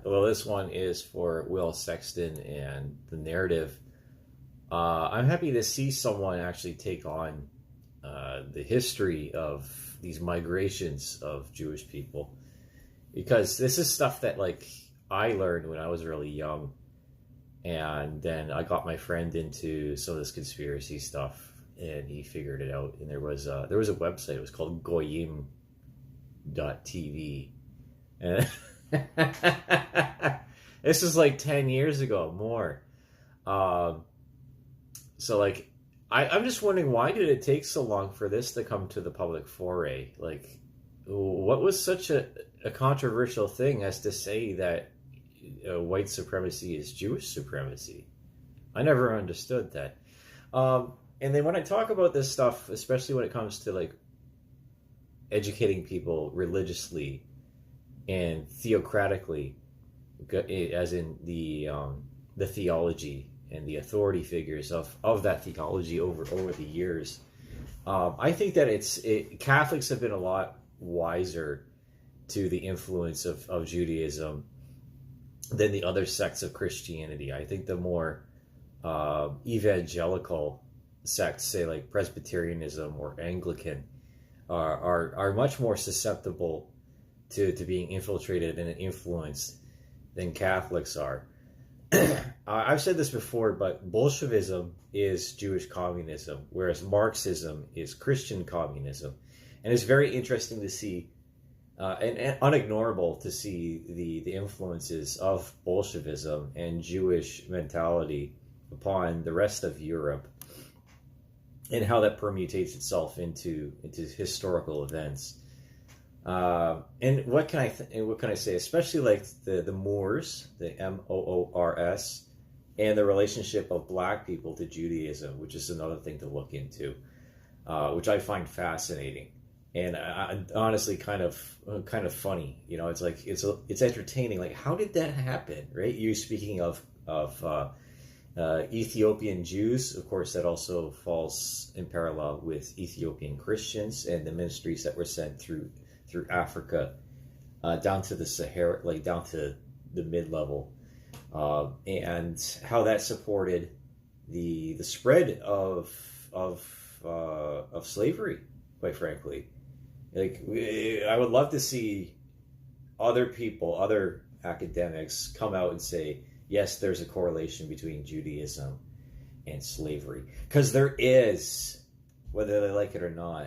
Well, this one is for Will Sexton and the narrative. I'm happy to see someone actually take on the history of these migrations of Jewish people, because this is stuff that like I learned when I was really young, and then I got my friend into some of this conspiracy stuff, and he figured it out. And there was a website. It was called Goyim.tv, and this is like 10 years ago, more. Um, so like, I'm just wondering, why did it take so long for this to come to the public foray? Like, what was such a controversial thing as to say that white supremacy is Jewish supremacy? I never understood that. And then when I talk about this stuff, especially when it comes to like educating people religiously and theocratically, as in the theology and the authority figures of that theology over the years, I think that Catholics have been a lot wiser to the influence of Judaism than the other sects of Christianity. I think the more evangelical sects, say like Presbyterianism or Anglican, are much more susceptible to being infiltrated and influenced than Catholics are. I've said this before, but Bolshevism is Jewish communism, whereas Marxism is Christian communism. And it's very interesting to see, and unignorable to see the influences of Bolshevism and Jewish mentality upon the rest of Europe, and how that permutates itself into historical events. And what can I say? Especially like the Moors, the Moors, and the relationship of Black people to Judaism, which is another thing to look into, which I find fascinating, and honestly kind of funny. You know, it's like it's entertaining. Like, how did that happen, right? You speaking of Ethiopian Jews, of course, that also falls in parallel with Ethiopian Christians and the ministries that were sent through Africa down to the Sahara, like down to the mid-level, and how that supported the spread of slavery. Quite frankly, like I would love to see other people, other academics, come out and say, yes, there's a correlation between Judaism and slavery, because there is, whether they like it or not.